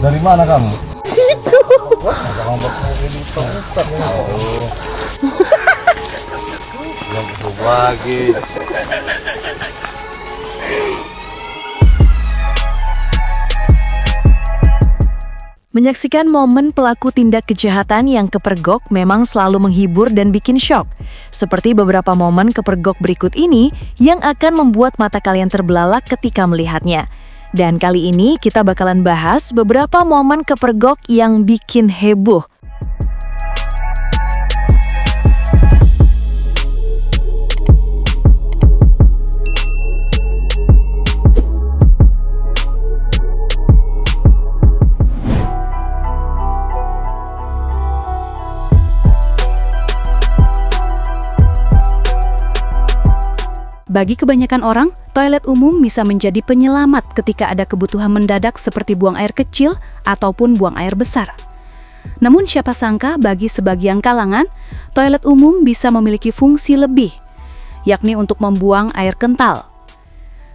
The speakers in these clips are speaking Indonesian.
Dari mana kamu? Situ. Masa kamu belum ketemu lagi. Menyaksikan momen pelaku tindak kejahatan yang kepergok memang selalu menghibur dan bikin syok. Seperti beberapa momen kepergok berikut ini yang akan membuat mata kalian terbelalak ketika melihatnya. Dan kali ini kita bakalan bahas beberapa momen kepergok yang bikin heboh. Bagi kebanyakan orang, toilet umum bisa menjadi penyelamat ketika ada kebutuhan mendadak seperti buang air kecil ataupun buang air besar. Namun siapa sangka bagi sebagian kalangan, toilet umum bisa memiliki fungsi lebih, yakni untuk membuang air kental.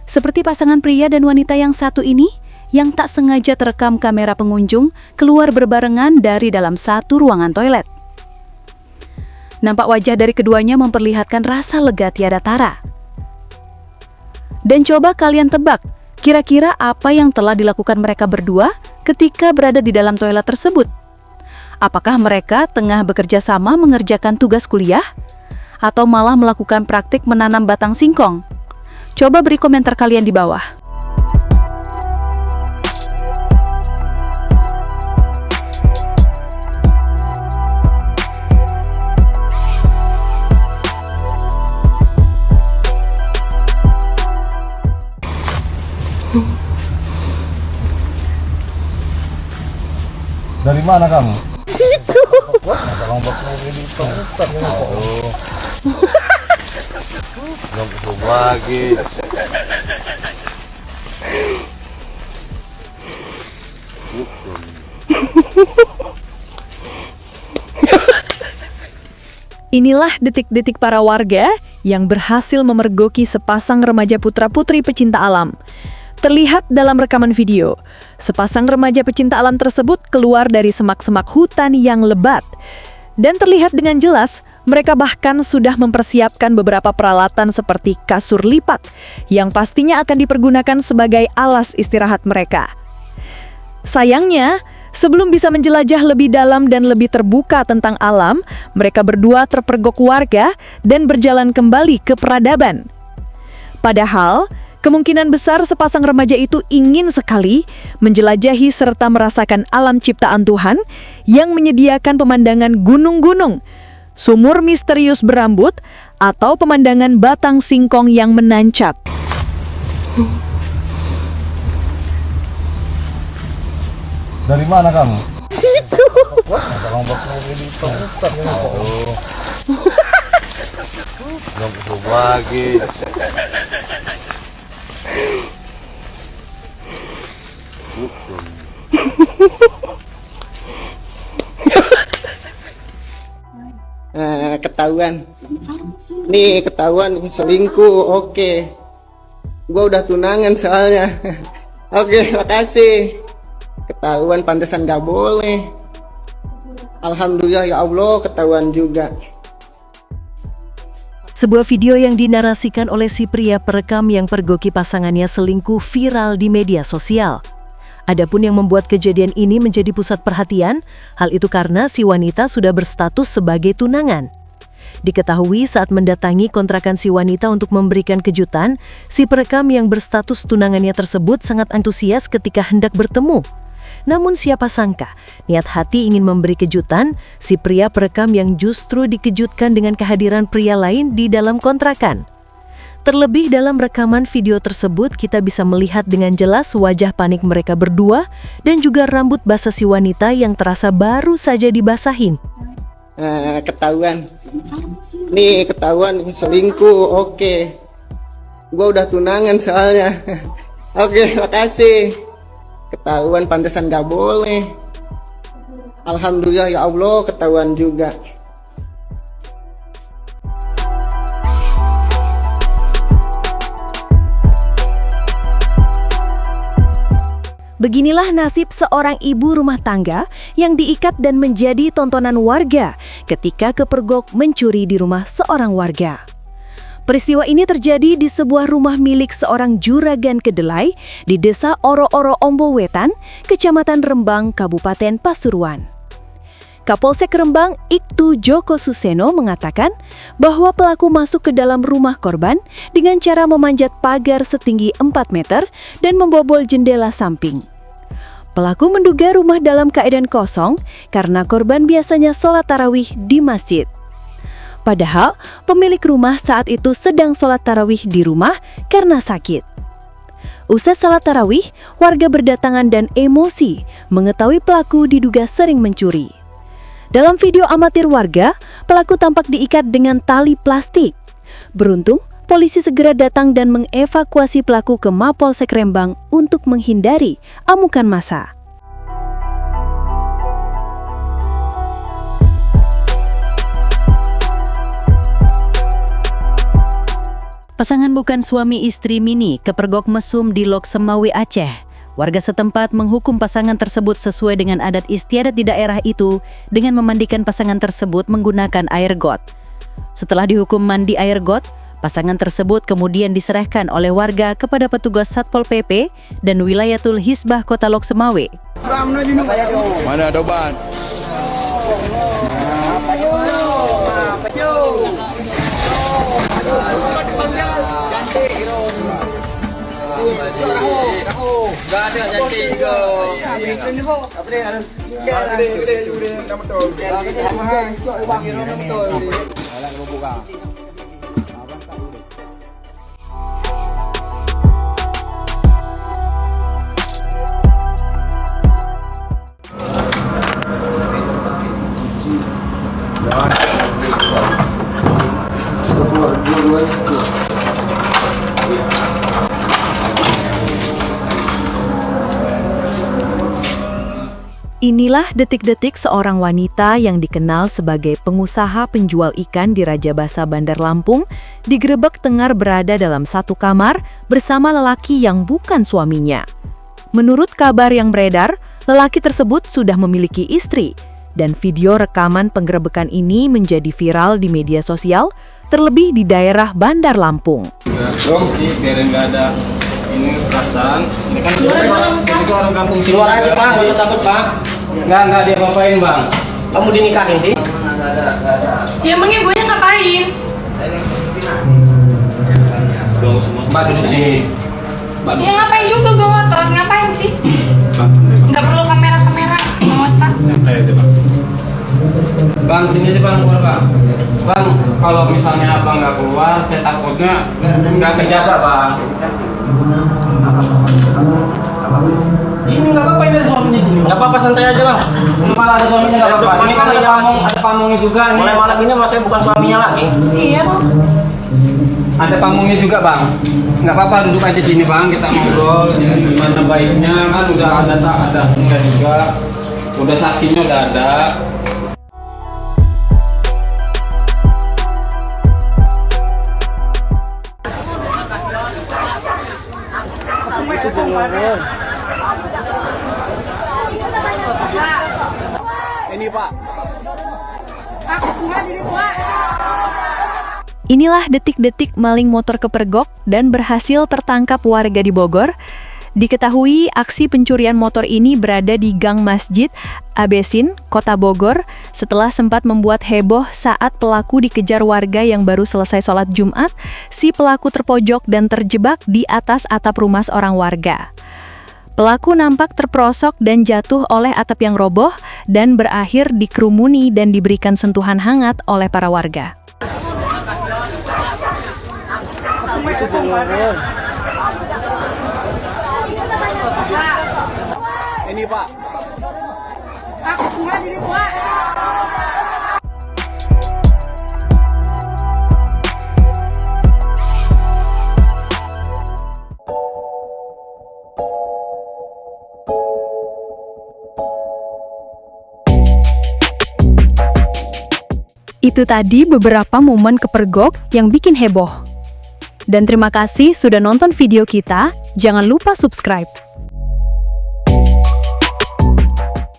Seperti pasangan pria dan wanita yang satu ini, yang tak sengaja terekam kamera pengunjung keluar berbarengan dari dalam satu ruangan toilet. Nampak wajah dari keduanya memperlihatkan rasa lega tiada tara. Dan coba kalian tebak, kira-kira apa yang telah dilakukan mereka berdua ketika berada di dalam toilet tersebut? Apakah mereka tengah bekerja sama mengerjakan tugas kuliah? Atau malah melakukan praktik menanam batang singkong? Coba beri komentar kalian di bawah. Dari mana kamu? Situ. Masa kamu belum ketemu lagi. Inilah detik-detik para warga yang berhasil memergoki sepasang remaja putra-putri pecinta alam. Terlihat dalam rekaman video, sepasang remaja pecinta alam tersebut keluar dari semak-semak hutan yang lebat. Dan terlihat dengan jelas, mereka bahkan sudah mempersiapkan beberapa peralatan seperti kasur lipat, yang pastinya akan dipergunakan sebagai alas istirahat mereka. Sayangnya, sebelum bisa menjelajah lebih dalam dan lebih terbuka tentang alam, mereka berdua terpergok warga dan berjalan kembali ke peradaban. Padahal, kemungkinan besar sepasang remaja itu ingin sekali menjelajahi serta merasakan alam ciptaan Tuhan yang menyediakan pemandangan gunung-gunung, sumur misterius berambut, atau pemandangan batang singkong yang menancat. Dari mana kamu? Situ. Masa kamu belum ketemu lagi. Ketahuan nih, ketahuan selingkuh. Oke, gua udah tunangan soalnya. Oke, makasih. Ketahuan, pantesan gak boleh. Alhamdulillah ya Allah, ketahuan juga. Sebuah video yang dinarasikan oleh si pria perekam yang pergoki pasangannya selingkuh viral di media sosial. Adapun yang membuat kejadian ini menjadi pusat perhatian, hal itu karena si wanita sudah berstatus sebagai tunangan. Diketahui saat mendatangi kontrakan si wanita untuk memberikan kejutan, si perekam yang berstatus tunangannya tersebut sangat antusias ketika hendak bertemu. Namun siapa sangka, niat hati ingin memberi kejutan, si pria perekam yang justru dikejutkan dengan kehadiran pria lain di dalam kontrakan. Terlebih dalam rekaman video tersebut, kita bisa melihat dengan jelas wajah panik mereka berdua dan juga rambut basah si wanita yang terasa baru saja dibasahin. Ketahuan nih, ketahuan selingkuh. Oke, gua udah tunangan soalnya. Oke, makasih. Ketahuan, pantesan gak boleh. Alhamdulillah ya Allah, ketahuan juga. Beginilah nasib seorang ibu rumah tangga yang diikat dan menjadi tontonan warga ketika kepergok mencuri di rumah seorang warga. Peristiwa ini terjadi di sebuah rumah milik seorang juragan kedelai di Desa Oro-Oro Ombo Wetan, Kecamatan Rembang, Kabupaten Pasuruan. Kapolsek Rembang Ibtu Joko Suseno mengatakan bahwa pelaku masuk ke dalam rumah korban dengan cara memanjat pagar setinggi 4 meter dan membobol jendela samping. Pelaku menduga rumah dalam keadaan kosong karena korban biasanya sholat tarawih di masjid. Padahal pemilik rumah saat itu sedang sholat tarawih di rumah karena sakit. Usai sholat tarawih, warga berdatangan dan emosi mengetahui pelaku diduga sering mencuri. Dalam video amatir warga, pelaku tampak diikat dengan tali plastik. Beruntung, polisi segera datang dan mengevakuasi pelaku ke Mapolsek Rembang untuk menghindari amukan massa. Pasangan bukan suami istri Mini kepergok mesum di Lok Semawi, Aceh. Warga setempat menghukum pasangan tersebut sesuai dengan adat istiadat di daerah itu dengan memandikan pasangan tersebut menggunakan air got. Setelah dihukum mandi air got, pasangan tersebut kemudian diserahkan oleh warga kepada petugas Satpol PP dan Wilayatul Hisbah Kota Lok Semawi. Mana ada obat? Inilah detik-detik seorang wanita yang dikenal sebagai pengusaha penjual ikan di Raja Basa Bandar Lampung digerebek tengar berada dalam satu kamar bersama lelaki yang bukan suaminya. Menurut kabar yang beredar, lelaki tersebut sudah memiliki istri dan video rekaman penggerebekan ini menjadi viral di media sosial, terlebih di daerah Bandar Lampung. Biarin nggak ada ini perasaan. Ini kan itu orang kampung sini. Keluar aja Bang, nggak usah takut Bang. Nggak dia ngapain Bang? Kamu dinikahin sih? Nggak ada. Ya emangnya gue ngapain? Mbak duduk sini. Ya ngapain juga gue motor, ngapain sih? Nggak perlu kamera-kamera, nggak usah. Bang, sini aja Bang, keluar Bang. Bang, kalau misalnya Abang nggak keluar, saya takutnya nggak kejasa Bang. Ini nggak apa-apa, ini ada suaminya sini. Nggak apa-apa, santai aja Bang. Ini malah ada suaminya nggak apa-apa. Ini kan ada pamongnya juga. Mulai malam ini saya bukan suaminya lagi. Iya. Ada pamongnya juga Bang. Nggak apa-apa, duduk aja sini Bang. Kita ngobrol gimana baiknya, kan udah ada juga. Udah saksinya udah ada. Ini Pak. Inilah detik-detik maling motor kepergok dan berhasil tertangkap warga di Bogor. Diketahui aksi pencurian motor ini berada di Gang Masjid Abesin, Kota Bogor, setelah sempat membuat heboh saat pelaku dikejar warga yang baru selesai sholat Jumat. Si pelaku terpojok dan terjebak di atas atap rumah seorang warga. Pelaku nampak terperosok dan jatuh oleh atap yang roboh dan berakhir dikerumuni dan diberikan sentuhan hangat oleh para warga. Ini Pak. Itu tadi beberapa momen kepergok yang bikin heboh. Dan terima kasih sudah nonton video kita. Jangan lupa subscribe.